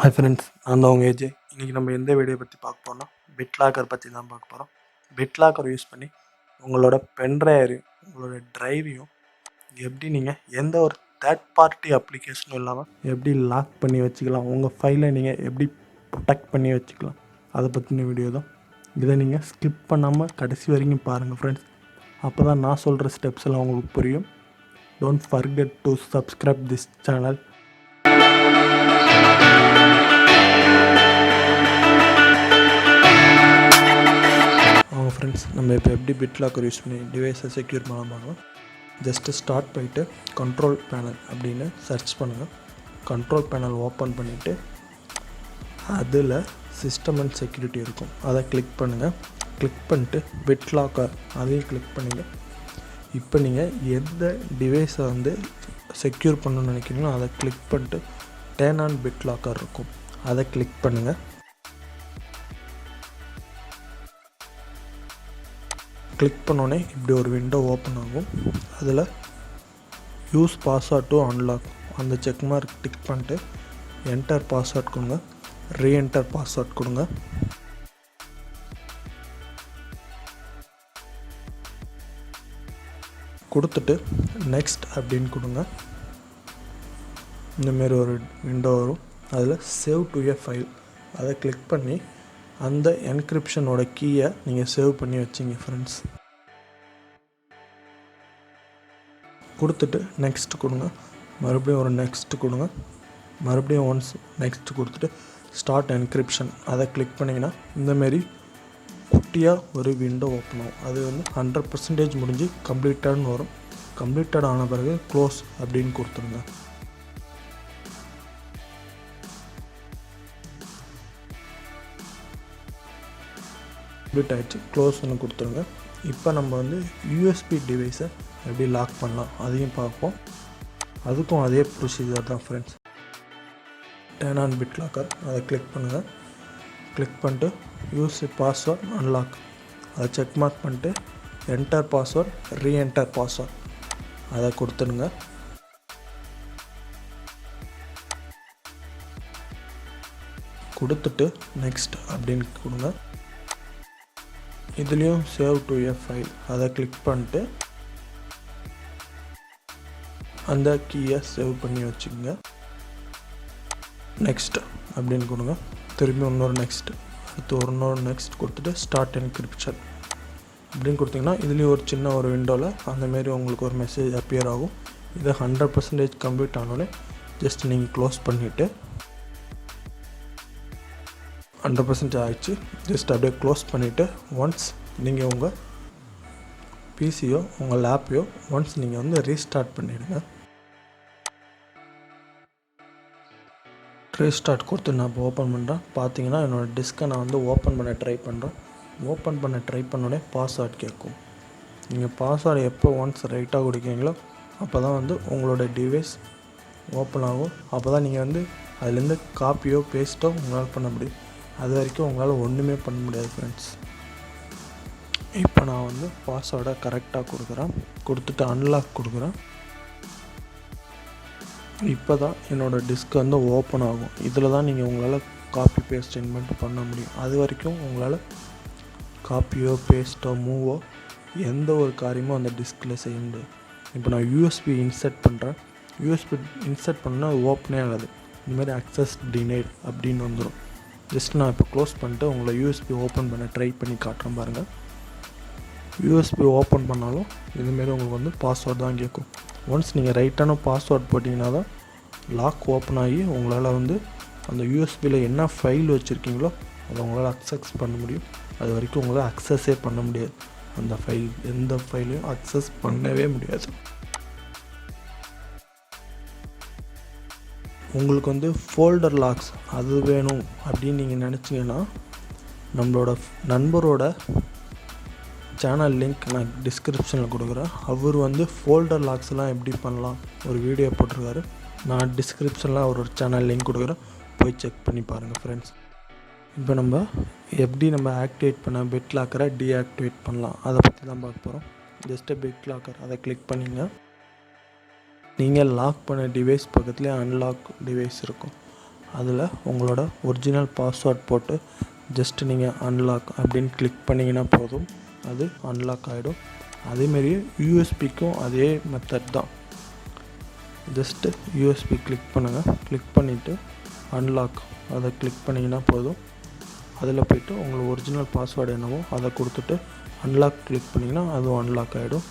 Hi friends, நான் தான் உங்கள் ஏஜே. இன்றைக்கி நம்ம எந்த வீடியோ பற்றி பார்க்க போகிறோம்னா பிட்லாக்கர் பற்றி தான் பார்க்க போகிறோம். பிட்லாக்கர் யூஸ் பண்ணி உங்களோட பென்ட்ரைவரையும் உங்களோட ட்ரைவையும் எப்படி நீங்கள் எந்த ஒரு தேர்ட் பார்ட்டி அப்ளிகேஷனும் இல்லாமல் எப்படி லாக் பண்ணி வச்சுக்கலாம், உங்கள் ஃபைலை நீங்கள் எப்படி ப்ரொடெக்ட் பண்ணி வச்சுக்கலாம், அதை பற்றின வீடியோ தான். இதை நீங்கள் ஸ்கிப் பண்ணாமல் கடைசி வரைக்கும் பாருங்கள் ஃப்ரெண்ட்ஸ். அப்போ தான் நான் சொல்கிற ஸ்டெப்ஸ் எல்லாம் உங்களுக்கு புரியும். Don't forget to subscribe this channel. Friends, நம்ம இப்போ எப்படி பிட்லாக்கர் யூஸ் பண்ணி டிவைஸை செக்யூர் பண்ண ஜஸ்ட்டு ஸ்டார்ட் பண்ணிவிட்டு கண்ட்ரோல் பேனல் அப்படின்னு சர்ச் பண்ணுங்கள். கண்ட்ரோல் பேனல் ஓப்பன் பண்ணிவிட்டு அதில் சிஸ்டம் அண்ட் செக்யூரிட்டி இருக்கும், அதை கிளிக் பண்ணுங்கள். கிளிக் பண்ணிட்டு பிட்லாக்கர் அதையும் கிளிக் பண்ணுங்கள். இப்போ நீங்கள் எந்த டிவைஸை செக்யூர் பண்ணணும்னு நினைக்கிறீங்களோ அதை கிளிக் பண்ணிட்டு டர்ன் ஆன் பிட்லாக்கர் இருக்கும், அதை கிளிக் பண்ணுங்கள். கிளிக் பண்ணோடனே இப்படி ஒரு விண்டோ ஓப்பன் ஆகும். அதில் யூஸ் பாஸ்வேர்ட் டு அன்லாக் அந்த செக் மார்க் டிக் பண்ணிட்டு என்டர் பாஸ்வேர்ட் கொடுங்க, ரீஎன்டர் பாஸ்வேர்ட் கொடுங்க. கொடுத்துட்டு நெக்ஸ்ட் அப்படின்னு கொடுங்க. இந்தமாரி ஒரு விண்டோ வரும். அதில் சேவ் டு எ ஃபைல் அதை கிளிக் பண்ணி அந்த என்கிரிப்ஷனோட கீயை நீங்கள் சேவ் பண்ணி வச்சிங்க ஃப்ரெண்ட்ஸ். கொடுத்துட்டு நெக்ஸ்ட் கொடுங்க, மறுபடியும் ஒரு நெக்ஸ்ட் கொடுங்க, மறுபடியும் ஒன்ஸ் நெக்ஸ்ட் கொடுத்துட்டு ஸ்டார்ட் என்கிரிப்ஷன் அதை கிளிக் பண்ணிங்கன்னா இந்தமாரி குட்டியாக ஒரு விண்டோ ஓப்பன் ஆகும். அது 100% முடிஞ்சு கம்ப்ளீட்டட்னு வரும். கம்ப்ளீட்டட் ஆன பிறகு க்ளோஸ் அப்படின்னு கொடுத்துருங்க. கம்ப்ளீட் ஆகிடுச்சு, க்ளோஸ்னு கொடுத்துருங்க. இப்போ நம்ம யூஎஸ்பி டிவைஸை எப்படி லாக் பண்ணலாம் அதையும் பார்ப்போம். அதுக்கும் அதே ப்ரொசீஜர் தான் ஃப்ரெண்ட்ஸ். டர்ன் ஆன் பிட்லாக்கர் அதை கிளிக் பண்ணுங்கள். கிளிக் பண்ணிட்டு யூஸ் பாஸ்வேர்ட் அன்லாக் அதை செக் மார்க் பண்ணிட்டு என்டர் பாஸ்வேர்ட் ரீஎன்டர் பாஸ்வேர்ட் அதை கொடுத்துடுங்க. கொடுத்துட்டு நெக்ஸ்ட் அப்படின்னு கொடுங்க. இதுலேயும் சேவ் டு எ ஃபைல் அதை கிளிக் பண்ணிட்டு அந்த கீயை சேவ் பண்ணி வச்சுக்கோங்க. நெக்ஸ்ட் அப்படின்னு கொடுங்க. திரும்பி இன்னொரு நெக்ஸ்ட், அடுத்து இன்னொரு நெக்ஸ்ட் கொடுத்துட்டு ஸ்டார்ட் என்கிரிப்ஷன் அப்படின்னு கொடுத்தீங்கன்னா இதுலேயும் ஒரு சின்ன ஒரு விண்டோவில் அந்தமாரி உங்களுக்கு ஒரு மெசேஜ் அப்பியர் ஆகும். இதை 100% கம்ப்ளீட் ஆனோடனே ஜஸ்ட் நீங்கள் க்ளோஸ் பண்ணிவிட்டு 100% ஆகிடுச்சு. ஜஸ்ட் அப்படியே க்ளோஸ் பண்ணிவிட்டு ஒன்ஸ் நீங்கள் உங்கள் பிசியோ உங்கள் லேப்பையோ ஒன்ஸ் நீங்கள் ரீஸ்டார்ட் பண்ணிவிடுங்க. ரீஸ்டார்ட் கொடுத்து நான் இப்போ ஓப்பன் பண்ணுறேன். பார்த்தீங்கன்னா என்னோடய டிஸ்கை நான் ஓப்பன் பண்ண ட்ரை பண்ணுறேன். ஓப்பன் பண்ண ட்ரை பண்ணோடனே பாஸ்வேர்ட் கேட்கும். நீங்கள் பாஸ்வேர்டு எப்போ ஒன்ஸ் ரைட்டாக கொடுக்கீங்களோ அப்போ தான் உங்களோட டிவைஸ் ஓப்பன் ஆகும். அப்போ தான் நீங்கள் அதுலேருந்து காப்பியோ பேஸ்ட்டோ உங்களால் பண்ண முடியும். அது வரைக்கும் உங்களால் ஒன்றுமே பண்ண முடியாது ஃப்ரெண்ட்ஸ். இப்போ நான் பாஸ்வேர்டை கரெக்டாக கொடுக்குறேன். கொடுத்துட்டு அன்லாக் கொடுக்குறேன். இப்போ தான் என்னோடய டிஸ்க் ஓப்பன் ஆகும். இதில் தான் நீங்கள் உங்களால் காப்பி பேஸ்ட் இன்வென்ட் பண்ண முடியும். அது வரைக்கும் உங்களால் காப்பியோ பேஸ்ட்டோ மூவோ எந்த ஒரு காரியமோ அந்த டிஸ்கில் செய்ய முடியாது. இப்போ நான் யூஎஸ்பி இன்சர்ட் பண்ணுறேன். யூஎஸ்பி இன்சர்ட் பண்ணால் அது ஓப்பனே ஆகாது. இந்தமாதிரி அக்சஸ் டினைட் அப்படின்னு வந்துடும். ஜஸ்ட் நான் இப்போ க்ளோஸ் பண்ணிட்டு உங்களை யூஎஸ்பி ஓப்பன் பண்ண ட்ரை பண்ணி காட்டுறேன் பாருங்கள். யூஎஸ்பி ஓப்பன் பண்ணாலும் இதுமாரி உங்களுக்கு பாஸ்வேர்டு தான் கேட்கும். ஒன்ஸ் நீங்கள் ரைட்டான பாஸ்வேர்ட் போட்டிங்கன்னா தான் லாக் ஓப்பன் ஆகி உங்களால் அந்த யூஎஸ்பியில் என்ன ஃபைல் வச்சுருக்கீங்களோ அதை உங்களால் அக்சஸ் பண்ண முடியும். அது வரைக்கும் உங்களால் அக்சஸே பண்ண முடியாது. அந்த ஃபைல் எந்த ஃபைலையும் அக்சஸ் பண்ணவே முடியாது. உங்களுக்கு ஃபோல்டர் லாக்ஸ் அது வேணும் அப்படின்னு நீங்கள் நினச்சிங்கன்னா நம்மளோட நண்பரோட சேனல் லிங்க் நான் டிஸ்கிரிப்ஷனில் கொடுக்குறேன். அவர் ஃபோல்டர் லாக்ஸ்லாம் எப்படி பண்ணலாம் ஒரு வீடியோ போட்டிருக்காரு. நான் டிஸ்கிரிப்ஷனில் அவரோட சேனல் லிங்க் கொடுக்குறேன், போய் செக் பண்ணி பாருங்கள் ஃப்ரெண்ட்ஸ். இப்போ நம்ம எப்படி ஆக்டிவேட் பண்ண பிட்லாக்கரை டீஆக்டிவேட் பண்ணலாம் அதை பற்றி தான் பார்க்க போகிறோம். ஜஸ்ட்டு பிட்லாக்கர் அதை கிளிக் பண்ணிங்க. நீங்கள் லாக் பண்ண டிவைஸ் பக்கத்துலேயே அன்லாக் டிவைஸ் இருக்கும். அதில் உங்களோட ஒரிஜினல் பாஸ்வேர்ட் போட்டு ஜஸ்ட்டு நீங்கள் அன்லாக் அப்படின்னு கிளிக் பண்ணிங்கன்னா போதும், அது அன்லாக் ஆகிடும். அதேமாரி யூஎஸ்பிக்கும் அதே மெத்தட் தான். ஜஸ்ட்டு யூஎஸ்பி கிளிக் பண்ணுங்கள். கிளிக் பண்ணிவிட்டு அன்லாக் அதை கிளிக் பண்ணிங்கன்னா போதும். அதில் போய்ட்டு உங்களுக்கு ஒரிஜினல் பாஸ்வேர்டு என்னவோ அதை கொடுத்துட்டு அன்லாக் கிளிக் பண்ணிங்கன்னா அதுவும் அன்லாக் ஆகிடும்.